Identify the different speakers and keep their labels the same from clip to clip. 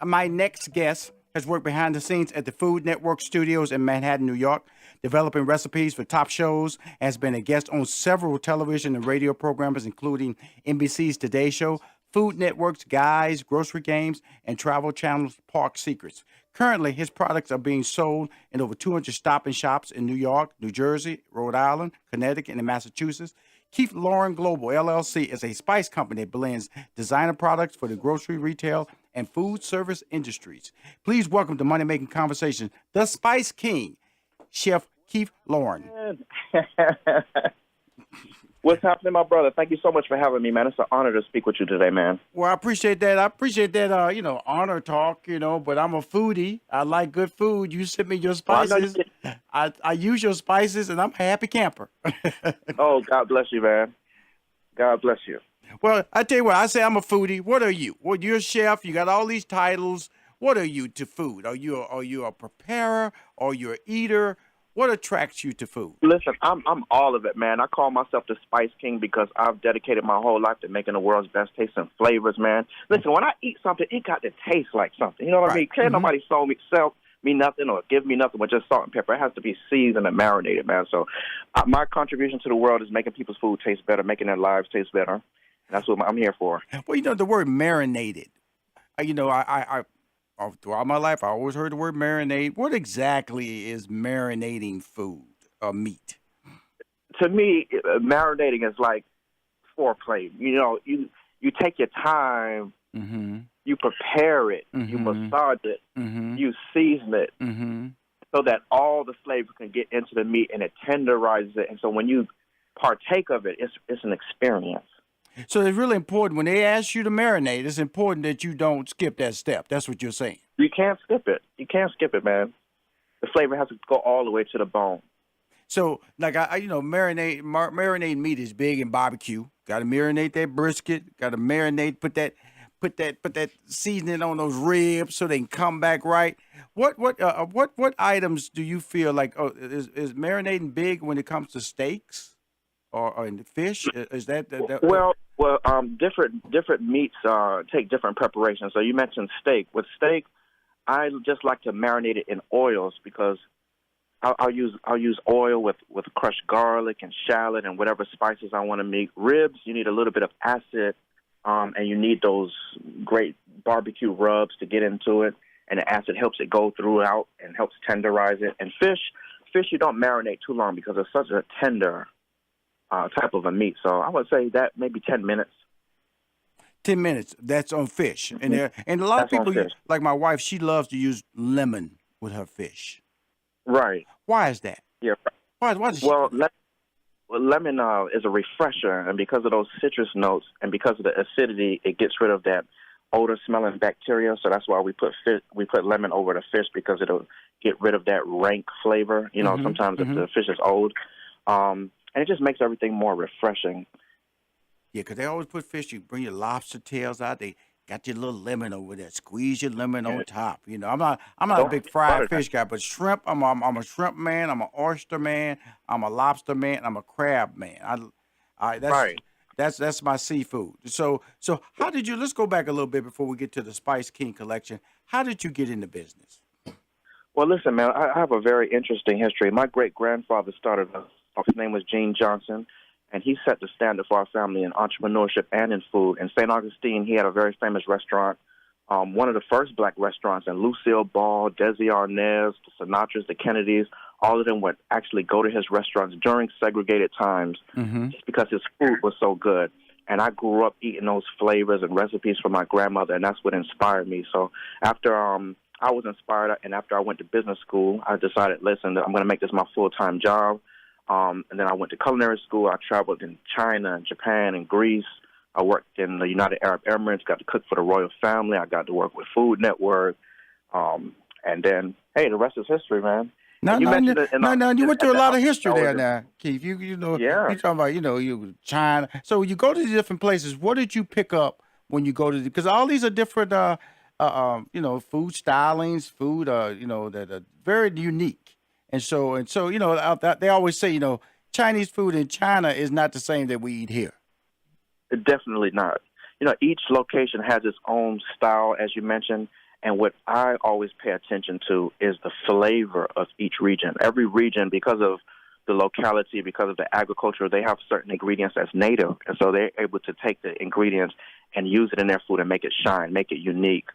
Speaker 1: My next guest has worked behind the scenes at the Food Network studios in Manhattan, New York, developing recipes for top shows, has been a guest on several television and radio programs, including NBC's Today Show, Food Network's Guys, Grocery Games, and Travel Channel's Park Secrets. Currently, his products are being sold in over 200 Stop and Shops in New York, New Jersey, Rhode Island, Connecticut, and Massachusetts. Keith Lorren Global, LLC, is a spice company that blends designer products for the grocery, retail, and food service industries. Please welcome to Money Making Conversation, the Spice King, Chef Keith Lorren.
Speaker 2: What's happening, my brother? Thank you so much for having me, man. It's an honor to speak with you today, man.
Speaker 1: Well, I appreciate that. Honor talk, but I'm a foodie. I like good food. You send me your spices. I use your spices, and I'm a happy camper.
Speaker 2: Oh, God bless you, man. God bless you.
Speaker 1: Well, I tell you what, I say I'm a foodie. What are you? Well, you're a chef. You got all these titles. What are you to food? Are you a preparer? Or you're an eater? What attracts you to food?
Speaker 2: Listen, I'm all of it, man. I call myself the Spice King because I've dedicated my whole life to making the world's best tasting flavors, man. Listen, when I eat something, it got to taste like something. You know what I mean? Can't nobody sell me nothing or give me nothing with just salt and pepper. It has to be seasoned and marinated, man. So my contribution to the world is making people's food taste better, making their lives taste better. And that's what I'm here for.
Speaker 1: Well, the word marinated, I throughout my life, I always heard the word marinate. What exactly is marinating food or meat?
Speaker 2: To me, marinating is like foreplay. You take your time, you prepare it, you massage it, you season it, so that all the flavor can get into the meat and it tenderizes it. And so when you partake of it, it's an experience.
Speaker 1: So it's really important when they ask you to marinate, it's important that you don't skip that step. That's what you're saying.
Speaker 2: You can't skip it. You can't skip it, man. The flavor has to go all the way to the bone.
Speaker 1: So, like, marinate meat is big in barbecue. Got to marinate that brisket. Got to marinate, put that seasoning on those ribs so they can come back right. What items do you feel like? Oh, is marinating big when it comes to steaks or in the fish? Is that?
Speaker 2: Well, different meats take different preparations. So you mentioned steak. With steak, I just like to marinate it in oils because I'll use oil with crushed garlic and shallot and whatever spices I want to make. Ribs, you need a little bit of acid, and you need those great barbecue rubs to get into it, and the acid helps it go throughout and helps tenderize it. And fish you don't marinate too long because it's such a tender type of a meat. So I would say that maybe 10 minutes.
Speaker 1: 10 minutes, that's on fish. And a lot of people, like my wife, she loves to use lemon with her fish.
Speaker 2: Right.
Speaker 1: Why is that?
Speaker 2: Yeah.
Speaker 1: Why does she
Speaker 2: do that? Lemon is a refresher, and because of those citrus notes and because of the acidity, it gets rid of that odor-smelling bacteria. So that's why we put lemon over the fish, because it'll get rid of that rank flavor. Sometimes if the fish is old. And it just makes everything more refreshing.
Speaker 1: Yeah, because they always put fish. You bring your lobster tails out. They got your little lemon over there. Squeeze your lemon on top. I'm not a big fried fish guy, but shrimp. I'm a shrimp man. I'm an oyster man. I'm a lobster man. I'm a crab man. That's my seafood. So how did you? Let's go back a little bit before we get to the Spice King collection. How did you get into business?
Speaker 2: Well, listen, man. I have a very interesting history. My great grandfather started his name was Gene Johnson, and he set the standard for our family in entrepreneurship and in food. In St. Augustine, he had a very famous restaurant, one of the first black restaurants, and Lucille Ball, Desi Arnaz, the Sinatras, the Kennedys, all of them would actually go to his restaurants during segregated times just because his food was so good. And I grew up eating those flavors and recipes from my grandmother, and that's what inspired me. So after I was inspired, and after I went to business school, I decided, listen, I'm going to make this my full-time job. And then I went to culinary school. I traveled in China, Japan, and Greece. I worked in the United Arab Emirates, got to cook for the royal family. I got to work with Food Network. And then, hey, the rest is history, man.
Speaker 1: You went through a lot of history there now, Keith. You talking about, you China. So you go to the different places. What did you pick up when you go to because all these are different, food stylings, food, that are very unique. And so, they always say, Chinese food in China is not the same that we eat here.
Speaker 2: Definitely not. Each location has its own style, as you mentioned, And what I always pay attention to is the flavor of each region. Every region, because of the locality, because of the agriculture, they have certain ingredients that's native. And so they're able to take the ingredients and use it in their food and make it shine, make it unique.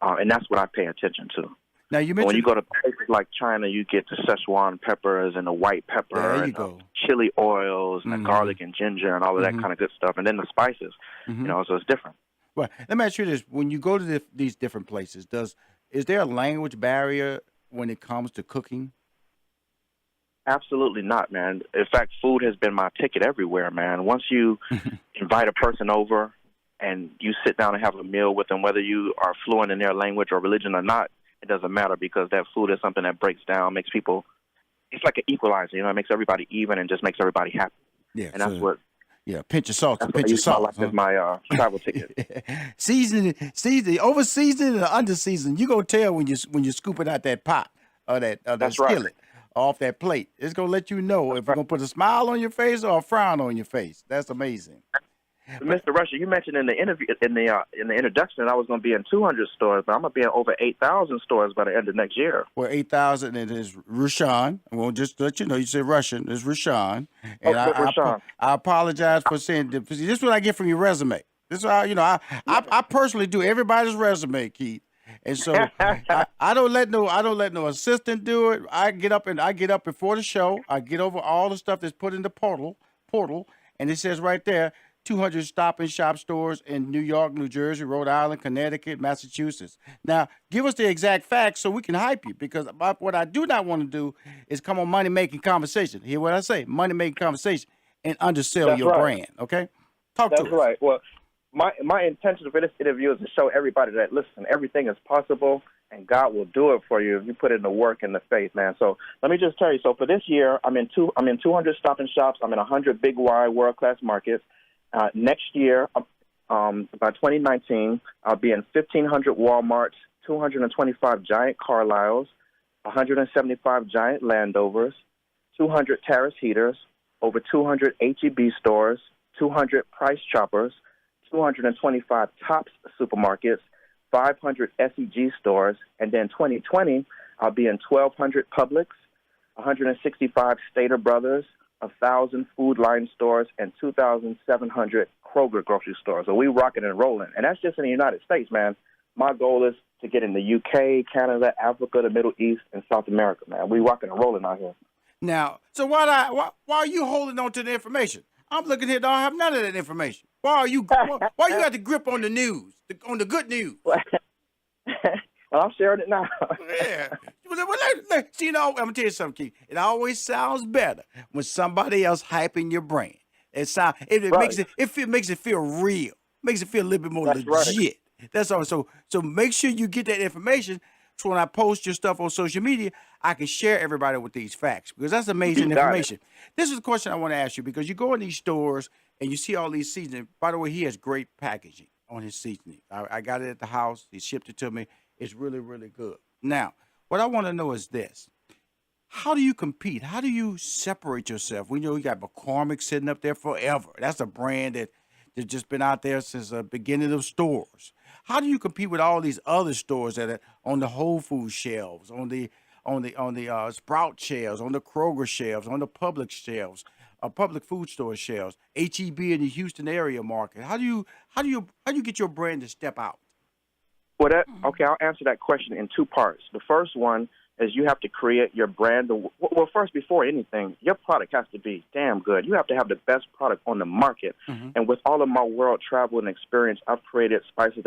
Speaker 2: And that's what I pay attention to.
Speaker 1: Now, you
Speaker 2: When
Speaker 1: mentioned
Speaker 2: you go to places like China, you get the Szechuan peppers and the white pepper and the chili oils and the garlic and ginger and all of that kind of good stuff. And then the spices, so it's different.
Speaker 1: Well, let me ask you this. When you go to these different places, is there a language barrier when it comes to cooking?
Speaker 2: Absolutely not, man. In fact, food has been my ticket everywhere, man. Once you invite a person over and you sit down and have a meal with them, whether you are fluent in their language or religion or not, it doesn't matter, because that food is something that breaks down, makes people, it's like an equalizer, it makes everybody even and just makes everybody happy.
Speaker 1: Yeah,
Speaker 2: and that's what.
Speaker 1: Yeah, pinch of salt, pinch of salt.
Speaker 2: That's my travel ticket.
Speaker 1: Seasoning, over seasoning or under seasoning, you gonna tell when you scooping out that pot or that skillet off that plate. It's gonna let you know if you're gonna put a smile on your face or a frown on your face. That's amazing.
Speaker 2: Mr. Rushion, you mentioned in the interview, in the introduction, that I was going to be in 200 stores, but I'm going to be in over 8,000 stores by the end of next year.
Speaker 1: Well, 8,000, it is Rushion. Well, just to let you know, you said Russian. It's Rushion. And I apologize for saying this. This is what I get from your resume. This is how, I personally do everybody's resume, Keith. And so I don't let no assistant do it. I get up before the show. I get over all the stuff that's put in the portal, and it says right there, 200 Stop and Shop stores in New York, New Jersey, Rhode Island, Connecticut, Massachusetts. Now, give us the exact facts so we can hype you, because what I do not want to do is come on money-making conversation. Hear what I say? Money-making conversation and undersell your brand, okay? Talk to us.
Speaker 2: That's right. Well, my intention for this interview is to show everybody that, listen, everything is possible, and God will do it for you if you put in the work and the faith, man. So let me just tell you, so for this year, I'm in 200 Stop and Shops. I'm in 100 Big Y world-class markets. Next year, by 2019, I'll be in 1,500 Walmarts, 225 giant Carlisles, 175 giant Landovers, 200 Terrace Heaters, over 200 H-E-B stores, 200 Price Choppers, 225 Tops supermarkets, 500 SEG stores, and then 2020, I'll be in 1,200 Publix, 165 Stater Brothers, 1,000 Food Line stores, and 2,700 Kroger grocery stores. So we rocking and rolling. And that's just in the United States, man. My goal is to get in the UK, Canada, Africa, the Middle East, and South America, man. We rocking and rolling out here.
Speaker 1: Now, so why are you holding on to the information? I'm looking here, don't have none of that information. Why you got the grip on the news, on the good news?
Speaker 2: Well, I'm sharing it now.
Speaker 1: Yeah. See, I'm going to tell you something, Keith. It always sounds better when somebody else hyping your brand. It makes it feel real. Makes it feel a little bit more legit. Right. That's all. So make sure you get that information, so when I post your stuff on social media, I can share everybody with these facts, because that's amazing information. This is a question I want to ask you, because you go in these stores and you see all these seasonings. By the way, he has great packaging on his seasoning. I got it at the house. He shipped it to me. It's really, really good. Now, what I want to know is this. How do you compete? How do you separate yourself? We know you got McCormick sitting up there forever. That's a brand that's just been out there since the beginning of stores. How do you compete with all these other stores that are on the Whole Foods shelves, on the Sprout shelves, on the Kroger shelves, on the Publix shelves, public food store shelves, H-E-B in the Houston area market? How do you get your brand to step out?
Speaker 2: Well, I'll answer that question in two parts. The first one is you have to create your brand. Well, first, before anything, your product has to be damn good. You have to have the best product on the market. Mm-hmm. And with all of my world travel and experience, I've created spices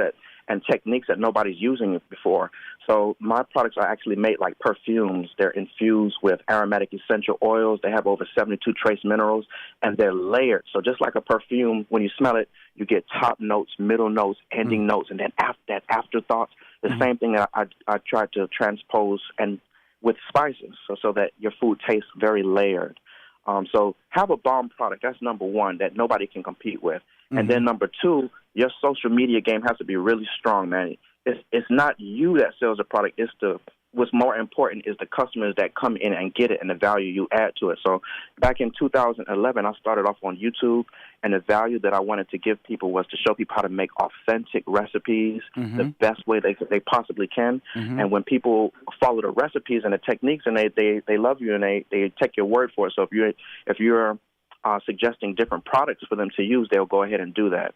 Speaker 2: and techniques that nobody's using before. So my products are actually made like perfumes. They're infused with aromatic essential oils. They have over 72 trace minerals, and they're layered. So just like a perfume, when you smell it, you get top notes, middle notes, ending notes, and then that afterthoughts. The same thing that I try to transpose and with spices, so that your food tastes very layered. So have a bomb product. That's number one, that nobody can compete with. Mm-hmm. And then number two, your social media game has to be really strong, man. It's not you that sells the product. It's the what's more important is the customers that come in and get it and the value you add to it. So back in 2011, I started off on YouTube, and the value that I wanted to give people was to show people how to make authentic recipes the best way they possibly can. And when people follow the recipes and the techniques, and they love you and they take your word for it. So if you're suggesting different products for them to use, they'll go ahead and do that.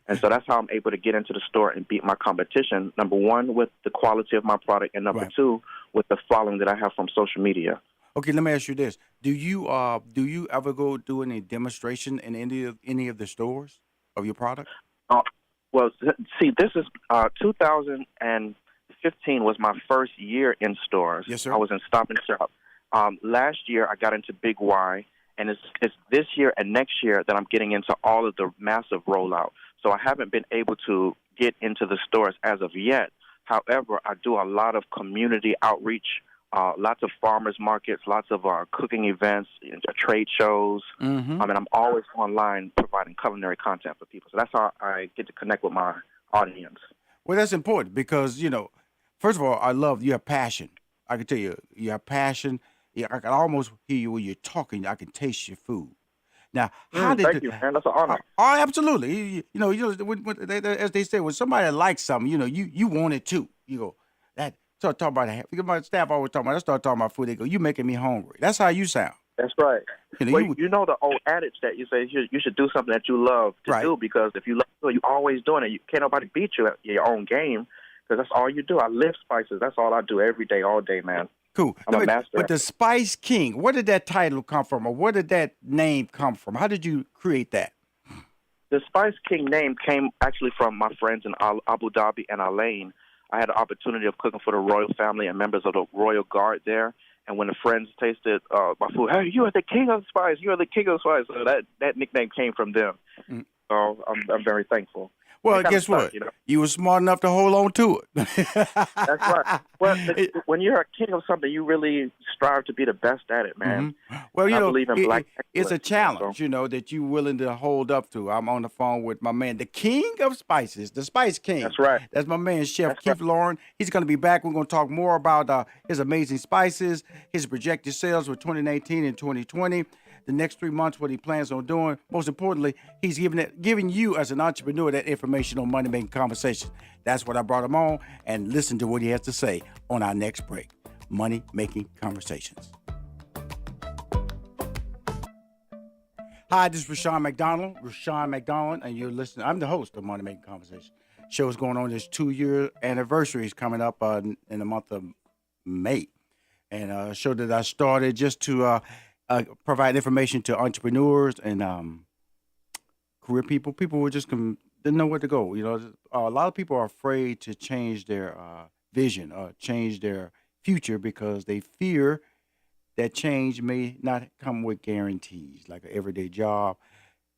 Speaker 2: And so that's how I'm able to get into the store and beat my competition, number one, with the quality of my product, and number two, with the following that I have from social media.
Speaker 1: Okay, let me ask you this. Do you ever go do any demonstration in any of the stores of your product?
Speaker 2: Well, see, this is 2015 was my first year in stores.
Speaker 1: Yes, sir.
Speaker 2: I was in Stop and Shop. Last year, I got into Big Y, and it's this year and next year that I'm getting into all of the massive rollout. So I haven't been able to get into the stores as of yet. However, I do a lot of community outreach, lots of farmers markets, lots of cooking events, trade shows. I mean, I'm always online providing culinary content for people. So that's how I get to connect with my audience.
Speaker 1: Well, that's important because, first of all, I love you have passion. I can tell you have passion. Yeah, I can almost hear you when you're talking. I can taste your food. Now,
Speaker 2: thank you, man. That's an honor.
Speaker 1: Oh, absolutely. As they say, when somebody likes something, you want it too. You go, that. Start talking about that. Because my staff always talking about. I start talking about food. They go, "You making me hungry." That's how you sound.
Speaker 2: That's right. You know the old adage that you say you should do something that you love to do, because if you love it, you're always doing it. Can't nobody beat you at your own game, because that's all you do. I live spices. That's all I do every day, all day, man.
Speaker 1: Cool.
Speaker 2: I'm a master.
Speaker 1: But the Spice King, where did that title come from, or where did that name come from? How did you create that?
Speaker 2: The Spice King name came actually from my friends in Abu Dhabi and Alain. I had the opportunity of cooking for the royal family and members of the royal guard there. And when the friends tasted my food, hey, you are the king of spice. You are the king of spice. So that nickname came from them. So I'm very thankful.
Speaker 1: Well, guess what? You were smart enough to hold on to it.
Speaker 2: That's right. Well, when you're a king of something, you really strive to be the best at it, man.
Speaker 1: Well,
Speaker 2: I believe in black
Speaker 1: it's a challenge, that you're willing to hold up to. I'm on the phone with my man, the king of spices, the Spice King.
Speaker 2: That's right.
Speaker 1: That's my man, Chef Keith Lorren. He's going to be back. We're going to talk more about his amazing spices, his projected sales for 2019 and 2020. The next 3 months, what he plans on doing. Most importantly, he's giving you as an entrepreneur that information on Money Making Conversations. That's what I brought him on, and listen to what he has to say on our next break. Money Making Conversations. Hi, this is Rushion Mcdonald, and you're listening. I'm the host of Money Making Conversations. Show's going on. This 2-year anniversary is coming up in the month of May, and a show that I started just to provide information to entrepreneurs and career people who just didn't know where to go. A lot of people are afraid to change their vision or change their future because they fear that change may not come with guarantees. Like an everyday job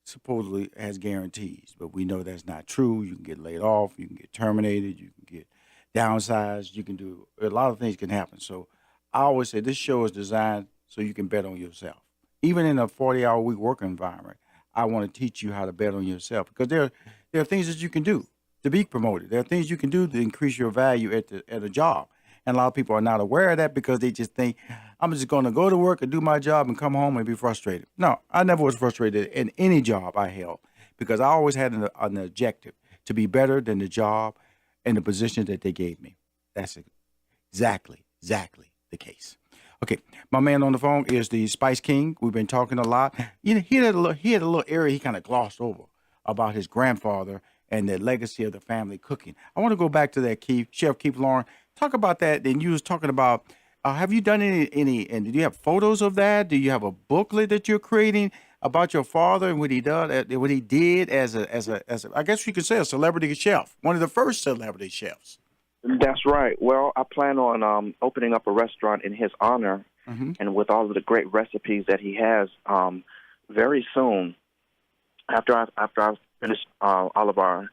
Speaker 1: supposedly has guarantees, but we know that's not true. You can get laid off, you can get terminated, you can get downsized, you can do a lot of things can happen. So I always say this show is designed so you can bet on yourself. Even in a 40-hour week work environment, I want to teach you how to bet on yourself, because there are things that you can do to be promoted. There are things you can do to increase your value at a job. And a lot of people are not aware of that because they just think, I'm just going to go to work and do my job and come home and be frustrated. No, I never was frustrated in any job I held, because I always had an objective to be better than the job and the position that they gave me. That's exactly the case. Okay, my man on the phone is the Spice King. We've been talking a lot. He had a little area he kind of glossed over about his grandfather and the legacy of the family cooking. I want to go back to that, Chef Keith Lorren. Talk about that. Then you was talking about, have you done any, and do you have photos of that? Do you have a booklet that you're creating about your father and what he did as a I guess you could say a celebrity chef, one of the first celebrity chefs?
Speaker 2: That's right. Well, I plan on opening up a restaurant in his honor, and with all of the great recipes that he has, very soon. After I've finished all of our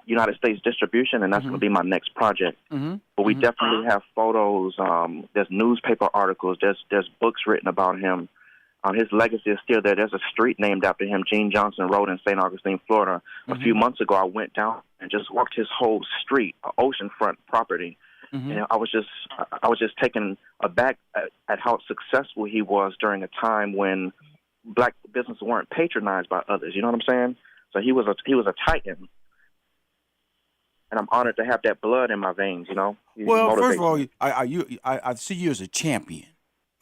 Speaker 2: United States distribution, and that's going to be my next project. But we definitely have photos. There's newspaper articles. There's books written about him. His legacy is still there. There's a street named after him, Gene Johnson Road in St. Augustine, Florida. A few months ago, I went down and just walked his whole street, oceanfront property,
Speaker 1: Mm-hmm.
Speaker 2: And I was just taken aback at how successful he was during a time when black businesses weren't patronized by others. You know what I'm saying? So he was a titan, and I'm honored to have that blood in my veins. You know.
Speaker 1: Well, first of all, I see you as a champion.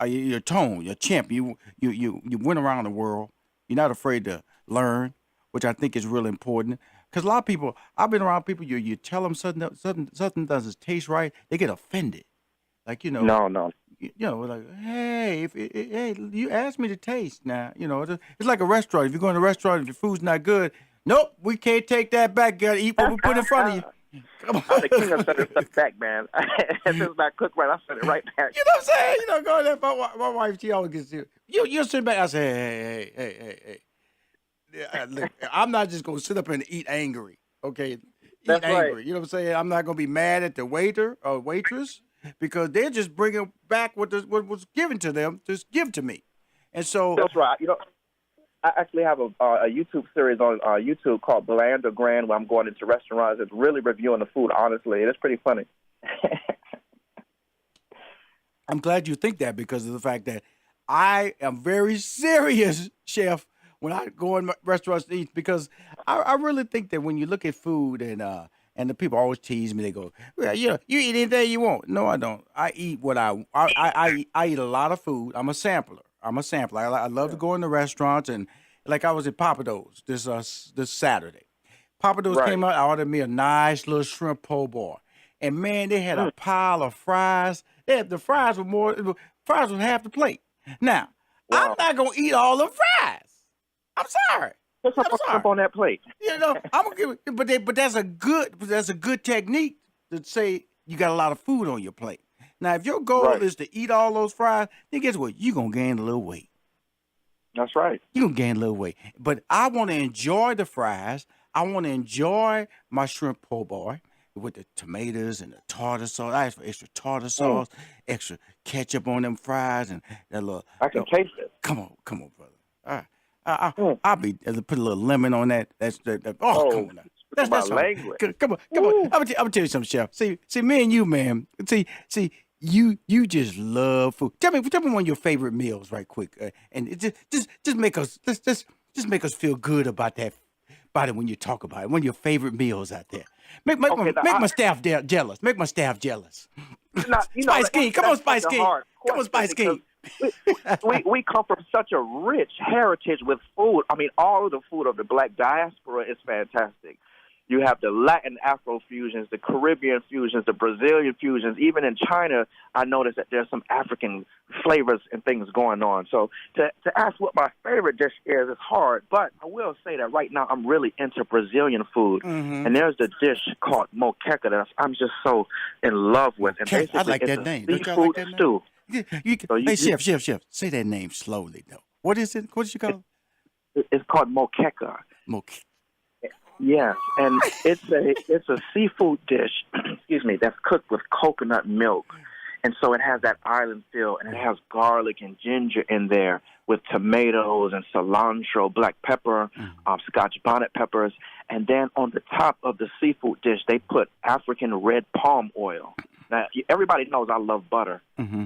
Speaker 1: You're a champion. You went around the world. You're not afraid to learn, which I think is really important. Because a lot of people, I've been around people. You tell them something doesn't taste right, they get offended. Like
Speaker 2: No.
Speaker 1: like, hey, hey, you asked me to taste. Now, it's like a restaurant. If you go in a restaurant, if your food's not good, nope, we can't take that back. Gotta eat what we put in front of you. Come on.
Speaker 2: I'm the king of setting stuff back, man. If it's not cooked right, I set it right back.
Speaker 1: You know what I'm saying? Go there. My wife, she always gets you. You sit back. I say, hey. Yeah, look, I'm not just gonna sit up and eat angry. Okay,
Speaker 2: That's
Speaker 1: angry.
Speaker 2: right.
Speaker 1: You know what I'm saying? I'm not gonna be mad at the waiter or waitress because they're just bringing back what was given to them. Just give to me, and so
Speaker 2: That's right. I actually have a YouTube series on YouTube called Bland or Grand, where I'm going into restaurants and really reviewing the food honestly. It's pretty funny.
Speaker 1: I'm glad you think that because of the fact that I am very serious, chef, when I go in restaurants to eat because I really think that when you look at food and the people always tease me, they go, well, you eat anything you want. No, I don't. I eat what I eat a lot of food. I'm a sampler. I love to go into restaurants and like I was at Papado's this Saturday. Papado's
Speaker 2: Right.
Speaker 1: came out. I ordered me a nice little shrimp po' boy, and man, they had a pile of fries. The fries was half the plate. Now I'm
Speaker 2: Wow.
Speaker 1: not gonna eat all the fries. I'm sorry.
Speaker 2: Put some shrimp on that plate.
Speaker 1: I'm gonna give it, but that's a good technique to say you got a lot of food on your plate. Now, if your goal
Speaker 2: Right.
Speaker 1: is to eat all those fries, then guess what? You're going to gain a little weight.
Speaker 2: That's right.
Speaker 1: You're going to gain a little weight. But I want to enjoy the fries. I want to enjoy my shrimp po' boy with the tomatoes and the tartar sauce. I ask for extra tartar sauce, extra ketchup on them fries, and that little.
Speaker 2: I can taste it.
Speaker 1: Come on, brother. I'll put a little lemon on that. Come on now. That's
Speaker 2: language.
Speaker 1: Come on. I'm gonna tell you something, chef. See, me and you, man. See, you just love food. Tell me one of your favorite meals, right quick, and it just make us just make us feel good about it when you talk about it. One of your favorite meals out there. Make my staff jealous. Make my staff jealous. Spice King, come on, Spice King. Come on, Spice King.
Speaker 2: we come from such a rich heritage with food. I mean, all of the food of the black diaspora is fantastic. You have the Latin Afro fusions, the Caribbean fusions, the Brazilian fusions. Even in China, I noticed that there's some African flavors and things going on. So to ask what my favorite dish is hard, but I will say that right now I'm really into Brazilian food.
Speaker 1: Mm-hmm.
Speaker 2: And there's the dish called moqueca that I'm just so in love with. And basically,
Speaker 1: I like
Speaker 2: it's
Speaker 1: that
Speaker 2: a
Speaker 1: name.
Speaker 2: seafood stew.
Speaker 1: Hey, chef, say that name slowly, though. What is it? What did you call it?
Speaker 2: It's called moqueca.
Speaker 1: Moqueca.
Speaker 2: Yes, and it's a seafood dish, excuse me, that's cooked with coconut milk. And so it has that island feel, and it has garlic and ginger in there with tomatoes and cilantro, black pepper, Scotch bonnet peppers. And then on the top of the seafood dish, they put African red palm oil. Now, everybody knows I love butter,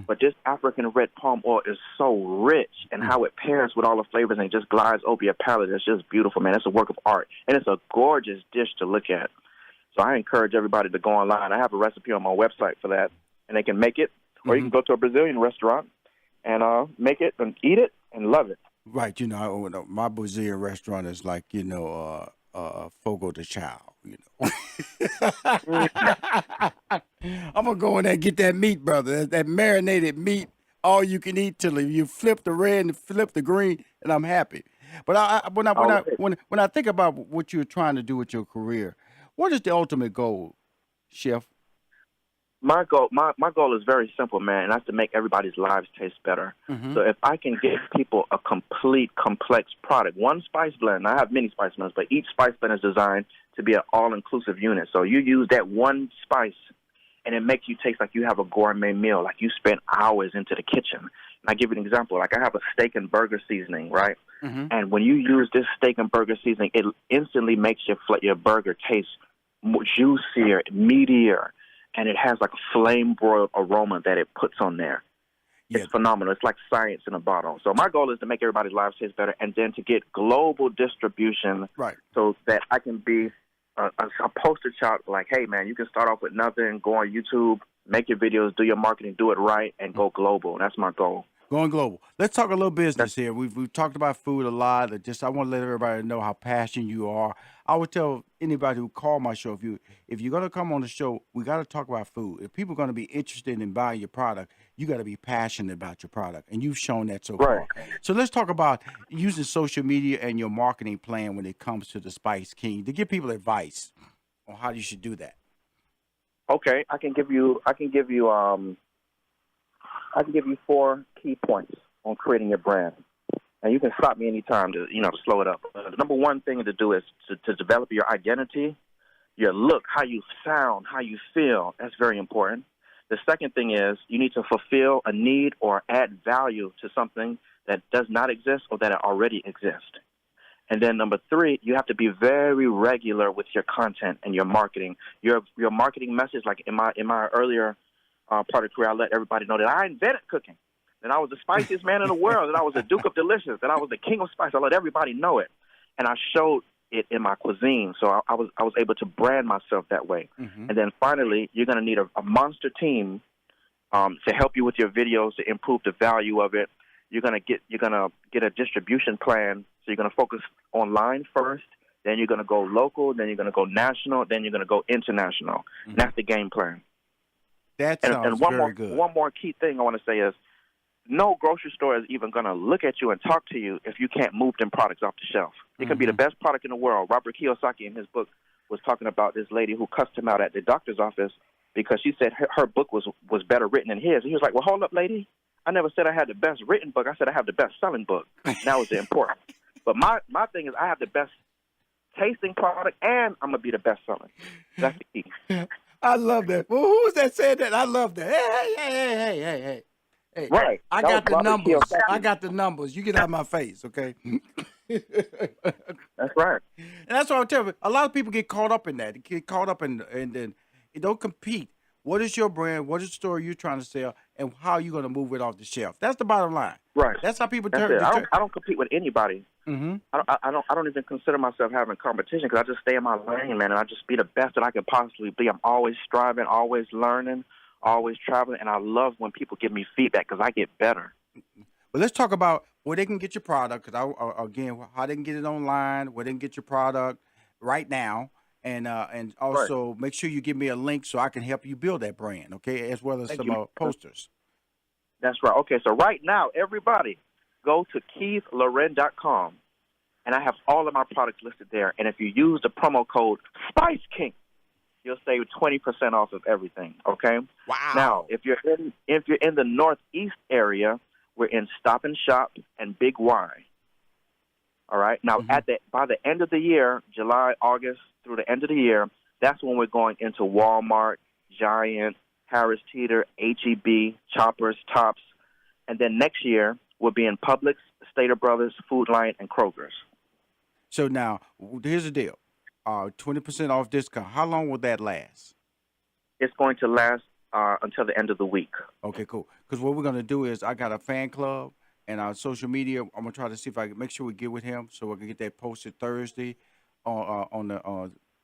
Speaker 2: but this African red palm oil is so rich, and how it pairs with all the flavors and it just glides over your palate. It's just beautiful, man. It's a work of art, and it's a gorgeous dish to look at. So I encourage everybody to go online. I have a recipe on my website for that, and they can make it, or you can go to a Brazilian restaurant and make it and eat it and love it.
Speaker 1: Right, my Brazilian restaurant is like, Fogo de Chao, I'm going to go in there and get that meat, brother, that marinated meat, all you can eat till you flip the red and flip the green, and I'm happy. But when I think about what you're trying to do with your career, what is the ultimate goal, chef?
Speaker 2: My goal is very simple, man, and that's to make everybody's lives taste better. So if I can give people a complete, complex product, one spice blend, I have many spice blends, but each spice blend is designed to be an all-inclusive unit. So you use that one spice, and it makes you taste like you have a gourmet meal, like you spent hours into the kitchen. And I give you an example. Like I have a steak and burger seasoning, right? And when you use this steak and burger seasoning, it instantly makes your burger taste more juicier, meatier. and it has like a flame broiled aroma that it puts on there.
Speaker 1: Yeah.
Speaker 2: It's phenomenal. It's like science in a bottle. So my goal is to make everybody's lives taste better, and then to get global distribution,
Speaker 1: Right.
Speaker 2: so that I can be a poster child. Like, hey, man, you can start off with nothing, go on YouTube, make your videos, do your marketing, do it right, and go global. That's my goal.
Speaker 1: Going global. Let's talk a little business here. We've talked about food a lot. I want to let everybody know how passionate you are. I would tell anybody who call my show, if you're gonna come on the show, we got to talk about food. If people are gonna be interested in buying your product, you got to be passionate about your product, and you've shown that so far. So let's talk about using social media and your marketing plan when it comes to the Spice King to give people advice on how you should do that.
Speaker 2: Okay, I can give you 4 key points on creating your brand. And you can stop me anytime to slow it up. The number one thing to do is to develop your identity, your look, how you sound, how you feel. That's very important. The second thing is you need to fulfill a need or add value to something that does not exist or that already exists. And then number 3, you have to be very regular with your content and your marketing. Your marketing message, like in my earlier part of the career, I let everybody know that I invented cooking, that I was the spiciest man in the world, that I was the Duke of Delicious, that I was the king of spice. I let everybody know it, and I showed it in my cuisine. So I was able to brand myself that way. Mm-hmm. And then finally, you're going to need a monster team to help you with your videos to improve the value of it. You're gonna get a distribution plan. So you're gonna focus online first, then you're gonna go local, then you're gonna go national, then you're gonna go international. Mm-hmm. And that's the game plan.
Speaker 1: That sounds very good.
Speaker 2: One more key thing I want to say is, no grocery store is even going to look at you and talk to you if you can't move them products off the shelf. It can be the best product in the world. Robert Kiyosaki in his book was talking about this lady who cussed him out at the doctor's office because she said her book was better written than his. And he was like, well, hold up, lady. I never said I had the best written book. I said I have the best selling book. That was the important. But my thing is I have the best tasting product, and I'm going to be the best selling. That's the key.
Speaker 1: I love that. Well, who was that said that? I love that. Hey.
Speaker 2: Right.
Speaker 1: I got the numbers. I got the numbers. You get out of my face, okay?
Speaker 2: That's right.
Speaker 1: And that's what I'm telling you. A lot of people get caught up in that. They get caught up in then you don't compete. What is your brand? What is the story you're trying to sell? And how are you going to move it off the shelf? That's the bottom line.
Speaker 2: Right.
Speaker 1: That's how people
Speaker 2: turn. I don't compete with anybody.
Speaker 1: Mm-hmm.
Speaker 2: I don't even consider myself having competition because I just stay in my lane, man, and I just be the best that I can possibly be. I'm always striving, always learning, always traveling, and I love when people give me feedback because I get better.
Speaker 1: Well, let's talk about where they can get your product. Because again, how they can get it online, where they can get your product right now. And also make sure you give me a link so I can help you build that brand, okay, as well as some posters.
Speaker 2: That's right. Okay, so right now, everybody, go to KeithLorren.com, and I have all of my products listed there. And if you use the promo code Spice King, you'll save 20% off of everything. Okay.
Speaker 1: Wow.
Speaker 2: Now, if you're in the Northeast area, we're in Stop and Shop and Big Y. All right. Now, by the end of the year, July, August, through the end of the year, that's when we're going into Walmart, Giant, Harris Teeter, H-E-B, Choppers, Tops, and then next year we'll be in Publix, Stater Brothers, Food Lion, and Kroger's.
Speaker 1: So now, here's the deal: 20% off discount. How long will that last?
Speaker 2: It's going to last until the end of the week.
Speaker 1: Okay, cool. Because what we're gonna do is, I got a fan club and our social media. I'm gonna try to see if I can make sure we get with him so we can get that posted Thursday.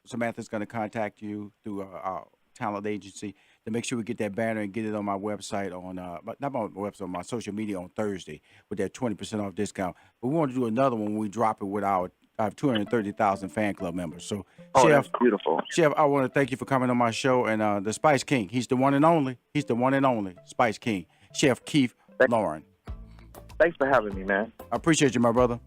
Speaker 1: Samantha's going to contact you through our talent agency to make sure we get that banner and get it on my website not my website, on my social media on Thursday with that 20% off discount. But we want to do another one when we drop it with I have 230,000 fan club members. So, Chef,
Speaker 2: that's beautiful.
Speaker 1: Chef, I want to thank you for coming on my show. And the Spice King, he's the one and only. He's the one and only Spice King, Chef Keith Lorren.
Speaker 2: Thanks for having me, man.
Speaker 1: I appreciate you, my brother.